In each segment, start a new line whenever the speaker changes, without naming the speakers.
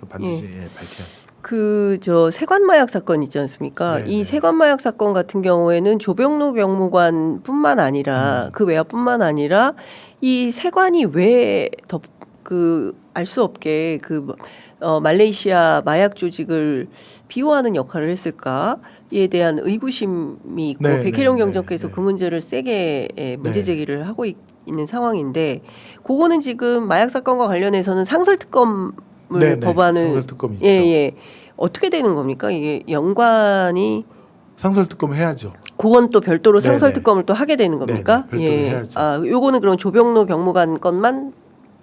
반드시 밝혀야죠.
저 세관마약 사건 있지 않습니까? 이 세관마약 사건 같은 경우에는 조병록 경무관뿐만 아니라 그 외야뿐만 아니라 이 세관이 왜 알 수 없게 말레이시아 마약 조직을 비호하는 역할을 했을까에 대한 의구심이 있고 백혜령 경정께서 그 문제를 세게 문제 제기를 하고 있는 상황인데, 그거는 지금 마약 사건과 관련해서는 상설특검 법안을
상설특검 있죠.
어떻게 되는 겁니까? 이게 연관이
상설특검 해야죠.
그건 또 별도로 상설특검을 또 하게 되는 겁니까?
별도로 해야죠.
요거는 그럼 조병로 경무관 것만.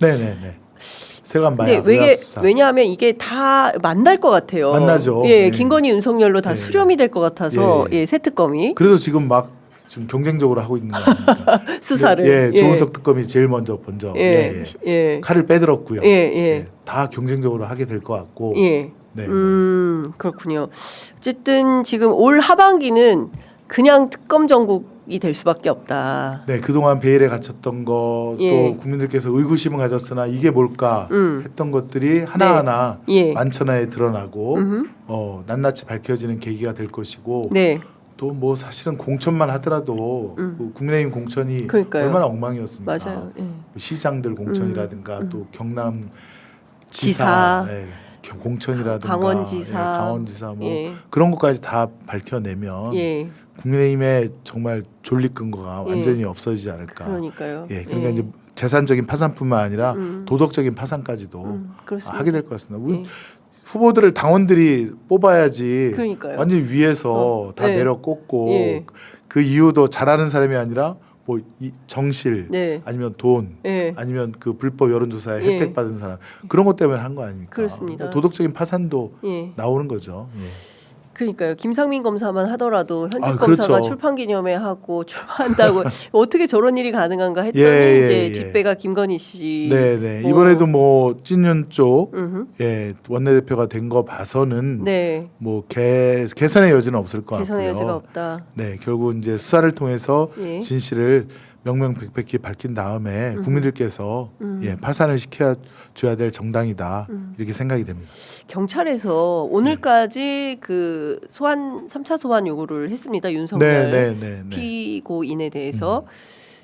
네네네. 세관 마약.
근데 왜냐하면 이게 다 만날 것 같아요.
만나죠.
김건희, 윤석열로 다 수렴이 될 것 같아서 새 특검이.
그래서 지금 경쟁적으로 하고 있는 거 아닙니까?
수사를.
조은석 특검이 제일 먼저 칼을 빼들었고요. 다 경쟁적으로 하게 될 것 같고.
그렇군요. 어쨌든 지금 올 하반기는 그냥 특검 정국이 될 수밖에 없다.
네, 그동안 베일에 갇혔던 거, 또 국민들께서 의구심을 가졌으나 이게 뭘까 했던 것들이 하나하나 만천하에 드러나고 낱낱이 밝혀지는 계기가 될 것이고, 또 뭐 사실은 공천만 하더라도 국민의힘 공천이 얼마나 엉망이었습니까?
맞아요.
시장들 공천이라든가 또 경남 지사 공천이라든가 강원지사 뭐 그런 것까지 다 밝혀내면 국민의힘의 정말 존립근거가 완전히 없어지지 않을까.
그러니까요.
그러니까 이제 재산적인 파산뿐만 아니라 도덕적인 파산까지도 하게 될 것 같습니다. 우리 후보들을 당원들이 뽑아야지.
그러니까요.
완전히 위에서 다 내려 꽂고 그 이유도 잘하는 사람이 아니라 뭐 정실 아니면 돈 아니면 그 불법 여론조사에 혜택 받은 사람, 그런 것 때문에 한 거 아닙니까?
그렇습니다.
도덕적인 파산도 나오는 거죠.
그러니까요. 김상민 검사만 하더라도 현직 검사가 출판기념회 하고 출마한다고 어떻게 저런 일이 가능한가 했더니 이제 뒷배가 김건희 씨.
이번에도 뭐 찐윤 쪽 원내대표가 된 거 봐서는 뭐 개선의 여지는 없을 것 같고요.
개선의 여지가 없다.
결국 이제 수사를 통해서 진실을 명명백백히 밝힌 다음에 국민들께서 파산을 시켜줘야 될 정당이다, 이렇게 생각이 됩니다.
경찰에서 오늘까지 그 3차 소환 요구를 했습니다. 윤석열 피고인에 대해서.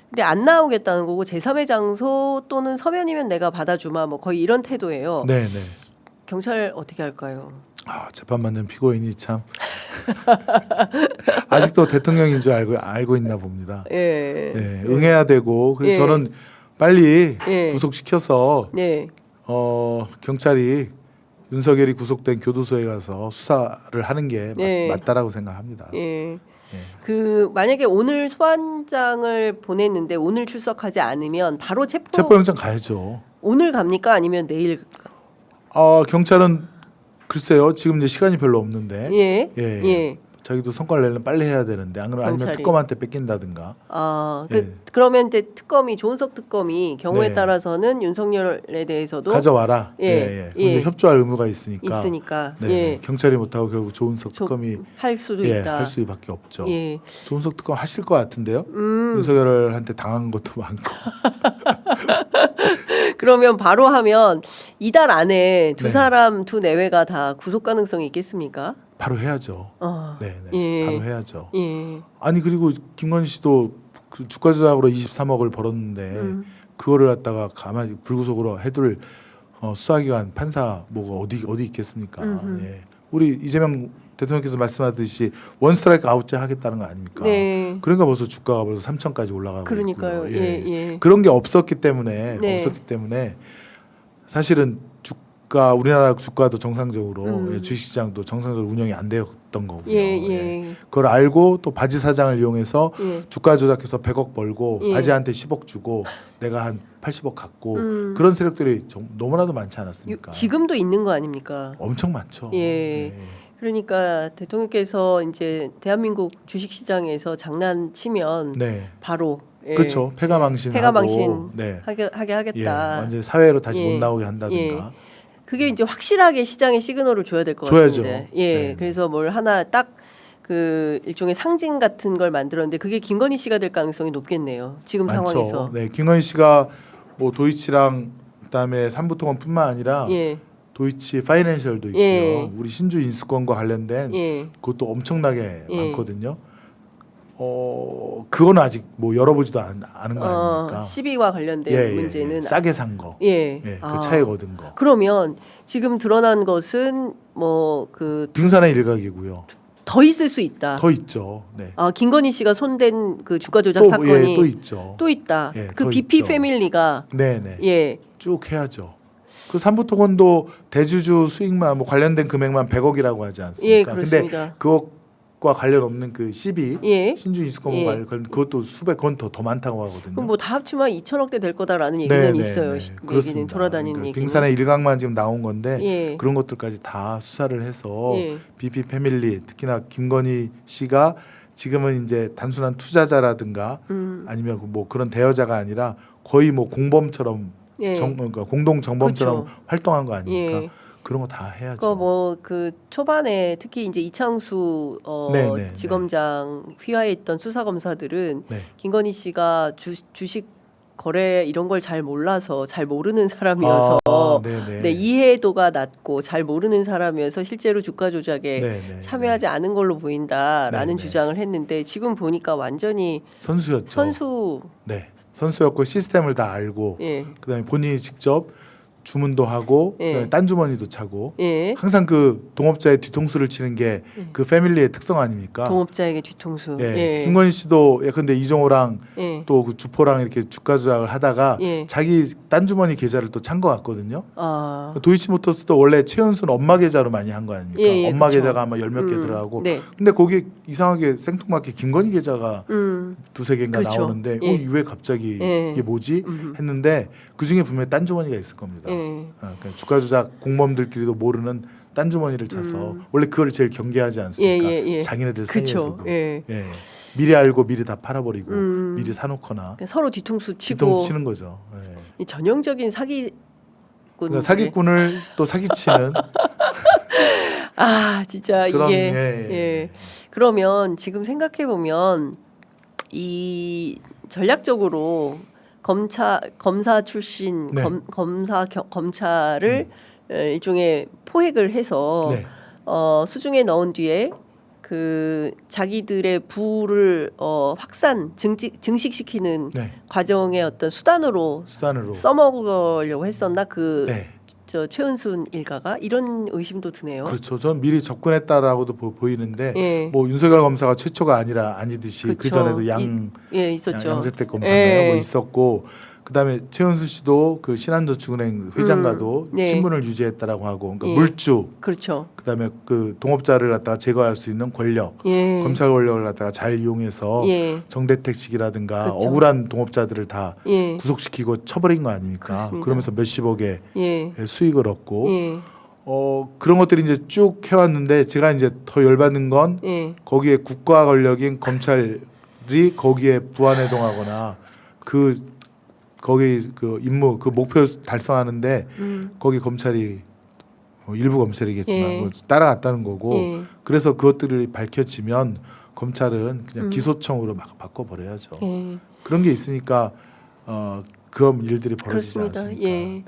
근데 안 나오겠다는 거고, 제3의 장소 또는 서면이면 내가 받아주마, 뭐 거의 이런 태도예요. 경찰 어떻게 할까요?
재판받는 피고인이 참 아직도 대통령인 줄 알고 있나 봅니다. 응해야 되고, 그래서 저는 빨리 구속시켜서 경찰이 윤석열이 구속된 교도소에 가서 수사를 하는 게 맞다라고 생각합니다.
만약에 오늘 소환장을 보냈는데 오늘 출석하지 않으면 바로
체포영장 가야죠.
오늘 갑니까? 아니면 내일?
경찰은 글쎄요, 지금 이제 시간이 별로 없는데 자기도 성과를 내려면 빨리 해야 되는데, 아니면 특검한테 뺏긴다든가.
그러면 특검이, 조은석 특검이 경우에 따라서는 윤석열에 대해서도
가져와라. 근데 협조할 의무가 있으니까. 경찰이 못하고 결국 조은석 특검이
할 수도 있다.
할 수밖에 없죠. 조은석 특검 하실 것 같은데요. 윤석열한테 당한 것도 많고.
그러면 바로 하면 이달 안에 두 사람 두 내외가 다 구속 가능성이 있겠습니까?
바로 해야죠. 바로 해야죠. 아니, 그리고 김건희 씨도 그 주가 조작으로 23억을 벌었는데 그거를 갖다가 가만히 불구속으로 해둘 수사기관 판사 뭐가 어디 있겠습니까? 우리 이재명 대통령께서 말씀하듯이 원 스트라이크 아웃제 하겠다는 거 아닙니까? 그러니까 벌써 주가가 벌써 3천까지 올라가고
그러니까요.
있고요. 그런 게 없었기 때문에 사실은 우리나라 주가도 정상적으로 주식시장도 정상적으로 운영이 안 되었던 거고요. 그걸 알고 또 바지 사장을 이용해서 주가 조작해서 100억 벌고 바지한테 10억 주고 내가 한 80억 갖고 그런 세력들이 너무나도 많지 않았습니까?
지금도 있는 거 아닙니까?
엄청 많죠.
그러니까 대통령께서 이제 대한민국 주식시장에서 장난치면 바로
그렇죠. 폐가망신
하게 하겠다.
완전 사회로 다시 못 나오게 한다든가.
그게 이제 확실하게 시장에 시그널을 줘야 될 것 같은데. 그래서 뭘 하나 딱 그 일종의 상징 같은 걸 만들었는데 그게 김건희 씨가 될 가능성이 높겠네요. 지금
많죠.
상황에서.
김건희 씨가 뭐 도이치랑 그다음에 삼부토건뿐만 아니라 도이치 파이낸셜도 있고요.
예.
우리 신주 인수권과 관련된
예.
그것도 엄청나게
예.
많거든요. 그거는 아직 뭐 열어보지도 않은 거 아닙니까?
시비와 관련된 문제는
싸게 산 거,
예.
그 차익 얻은 거.
그러면 지금 드러난 것은 뭐 그
빙산의 일각이고요.
더 있을 수 있다.
더 있죠. 네.
김건희 씨가 손댄 그 주가 조작 사건이
또 있죠.
또 있다.
예,
그
더
BP
있죠.
패밀리가
네네.
예.
쭉 해야죠. 그 삼부토건도 대주주 수익만 뭐 관련된 금액만 100억이라고 하지 않습니까?
예, 그렇습니다.
근데 그것과 관련 없는 그 시비
예.
신주 인수권
예.
관련 그것도 수백 건 더 많다고 하거든요.
그럼 뭐 다 합치면 2천억대 될 거다라는 얘기는 있어요. 얘기는
그렇습니다.
돌아다니는
그러니까
얘기는.
빙산의 일각만 지금 나온 건데
예.
그런 것들까지 다 수사를 해서
예.
BP 패밀리 특히나 김건희 씨가 지금은 이제 단순한 투자자라든가 아니면 뭐 그런 대여자가 아니라 거의 뭐 공범처럼
예.
그러니까 공동 정범처럼
그렇죠.
활동한 거 아닙니까?
예.
그런 거 다 해야죠.
그뭐그 초반에 특히 이제 이창수
네네,
지검장 휘하에 있던 수사 검사들은
네.
김건희 씨가 주식 거래 이런 걸 잘 몰라서 잘 모르는 사람이어서
네네.
네, 이해도가 낮고 잘 모르는 사람이어서 실제로 주가 조작에
네네.
참여하지 않은 걸로 보인다라는
네네.
주장을 했는데 지금 보니까 완전히
선수였죠. 네, 선수였고 시스템을 다 알고
예.
그다음에 본인이 직접 주문도 하고
예.
그다음에 딴 주머니도 차고
예.
항상 그 동업자의 뒤통수를 치는 게 그 패밀리의 특성 아닙니까?
동업자에게 뒤통수.
예. 김건희 씨도 예컨대 이종호랑
예.
또 그 주포랑 이렇게 주가 조작을 하다가
예.
자기 딴 주머니 계좌를 또 찬 것 같거든요.
아.
도이치모터스도 원래 최은순 엄마 계좌로 많이 한 거 아닙니까?
예, 예,
엄마
그렇죠.
계좌가 아마 10몇 개 들어가고
네.
근데 거기 이상하게 생뚱맞게 김건희 계좌가 두세 개인가
그렇죠.
나오는데
예.
왜 갑자기
예.
이게 뭐지 했는데 그중에 분명히 딴 주머니가 있을 겁니다.
예.
그러니까 주가 조작 공범들끼리도 모르는 딴 주머니를 차서 원래 그걸 제일 경계하지 않습니까?
예, 예, 예.
자기네들
그쵸.
사이에서도
예.
예. 미리 알고 미리 다 팔아버리고 미리 사놓거나
그러니까 서로 뒤통수 치고
뒤통수 치는 거죠. 예.
이 전형적인 사기꾼.
그러니까 사기꾼을 또 사기치는
아 진짜
그런
이게 예. 그러면 지금 생각해 보면 이 전략적으로 검사 출신
네.
검찰을 일종의 포획을 해서
네.
수중에 넣은 뒤에 그 자기들의 부를 확산 증식시키는
네.
과정의 어떤 수단으로 써먹으려고 했었나
네.
저 최은순 일가가 이런 의심도 드네요.
그렇죠. 전 미리 접근했다라고도 보이는데
예.
뭐 윤석열 검사가 최초가 아니듯이
그렇죠.
그 전에도
있었죠.
양세택 검사인가요? 뭐 있었고 그다음에 최은수 씨도 그 신한저축은행 회장과도
네.
친분을 유지했다라고 하고 그러니까
예.
물주
그렇죠.
그다음에 그 동업자를 갖다가 제거할 수 있는 권력
예.
검찰 권력을 갖다가 잘 이용해서
예.
정대택식이라든가
그렇죠.
억울한 동업자들을 다
예.
구속시키고 쳐버린 거 아닙니까?
그렇습니다.
그러면서 몇십억의
예.
수익을 얻고
예.
그런 것들이 이제 쭉 해왔는데 제가 이제 더 열받는 건
예.
거기에 국가 권력인 검찰이 거기에 부안해동하거나 거기 그 임무 그 목표 달성하는데 거기 검찰이 일부 검찰이겠지만
예.
뭐 따라갔다는 거고
예.
그래서 그것들이 밝혀지면 검찰은 그냥 기소청으로 막 바꿔버려야죠.
예.
그런 게 있으니까 그런 일들이 벌어지지
그렇습니다.
않습니까?
예.
네.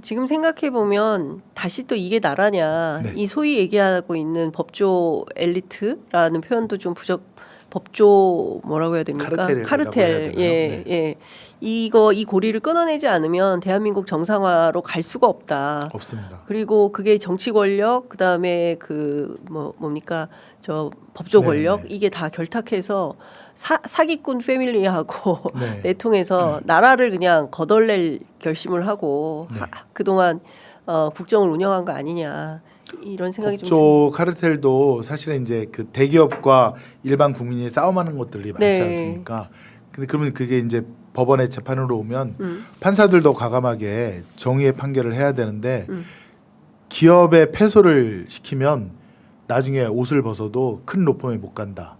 지금 생각해 보면 다시 또 이게 나라냐
네.
이 소위 얘기하고 있는 법조 엘리트라는 표현도 좀 법조 뭐라고 해야 됩니까?
카르텔이라고 해야 되나요?
예,
네.
예. 이 고리를 끊어내지 않으면 대한민국 정상화로 갈 수가 없다.
없습니다.
그리고 그게 정치 권력 그다음에 그 뭡니까 저 법조
네,
권력
네.
이게 다 결탁해서 사기꾼 패밀리하고
네.
내통해서 나라를 그냥 거덜낼 결심을 하고
네.
그동안 국정을 운영한 거 아니냐 이런 생각이 좀
법조 카르텔도 사실은 이제 그 대기업과 일반 국민이 싸움하는 것들이 많지
네.
않습니까? 근데 그러면 그게 이제 법원에 재판으로 오면 판사들도 과감하게 정의의 판결을 해야 되는데 기업에 패소를 시키면 나중에 옷을 벗어도 큰 로펌에 못 간다.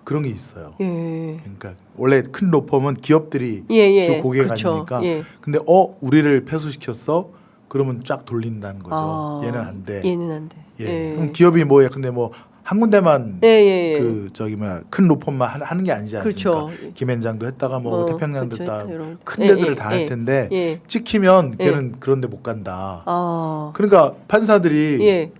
그런 게 있어요.
예.
그러니까 원래 큰 로펌은 기업들이
예.
주 고객
그렇죠.
아닙니까?
예.
근데 우리를 패소시켰어? 그러면 쫙 돌린다는 거죠. 얘는 안 돼.
얘는 안 돼.
예. 그럼 기업이 뭐야? 근데 뭐 한 군데만
예, 예, 예.
그 저기 뭐야 큰 로펌만 하는 게 아니지 않습니까?
그렇죠.
김앤장도 했다가 뭐 태평양도
그렇죠.
했다
이런-
큰
예,
데들을
예,
다 할
예.
텐데
예.
찍히면 걔는 그런데 못 간다.
아.
그러니까 판사들이
예.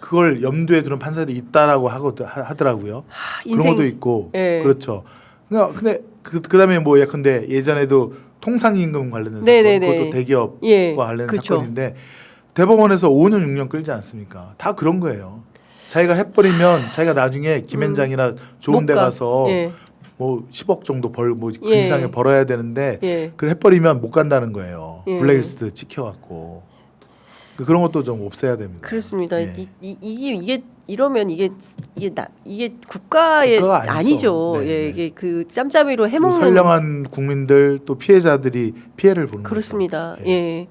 그걸 염두에 두는 판사들이 있다라고 하더라고요. 그런 것도 있고
예.
그렇죠. 그러니까 근데 그다음에 뭐 예컨대 예전에도 통상임금 관련된
네네네.
사건 그것도 대기업과
예.
관련된
그렇죠.
사건인데 대법원에서 5년 6년 끌지 않습니까? 다 그런 거예요. 자기가 해버리면 자기가 나중에 김앤장이나 좋은 데
못 가.
가서
예.
뭐 10억 정도 그
예.
이상을 벌어야 되는데
예.
그걸 해버리면 못 간다는 거예요.
예.
블랙리스트 찍혀갖고 그런 것도 좀 없애야 됩니다.
그렇습니다.
예.
이게 이러면 이게 국가의
국가가 아니죠.
아니죠.
네,
예,
네.
이게 그 짬짬이로
또
해먹는
선량한 국민들 또 피해자들이 피해를 보는
그렇습니다.
거죠.
예.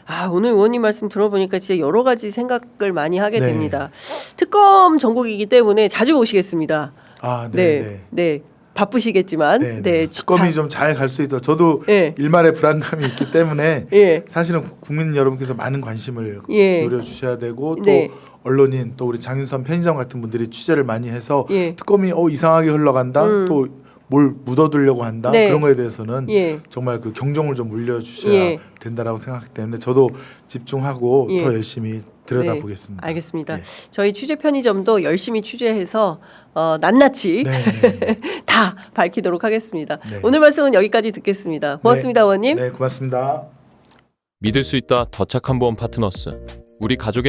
아, 오늘 의원님 말씀 들어보니까 진짜 여러 가지 생각을 많이 하게
네.
됩니다. 특검 전국이기 때문에 자주 오시겠습니다.
아,
네,
네,
네. 바쁘시겠지만,
네.
네,
특검이 좀 잘 갈 수 있도록 저도
예.
일말의 불안감이 있기 때문에
예,
사실은 국민 여러분께서 많은 관심을
예.
기울여 주셔야 되고 또
네.
언론인 또 우리 장윤선 편의점 같은 분들이 취재를 많이 해서
예.
특검이 이상하게 흘러간다 또 뭘 묻어두려고 한다
네.
그런 거에 대해서는
예.
정말 그 경종을 좀 물려주셔야
예.
된다라고 생각하기 때문에 저도 집중하고
예.
더 열심히 들여다보겠습니다.
네, 알겠습니다.
예.
저희 취재 편의점도 열심히 취재해서 낱낱이
네.
다 밝히도록 하겠습니다.
네.
오늘 말씀은 여기까지 듣겠습니다. 고맙습니다, 의원님.
네, 고맙습니다.
믿을 수 있다 더 착한 보험 파트너스. 우리 가족의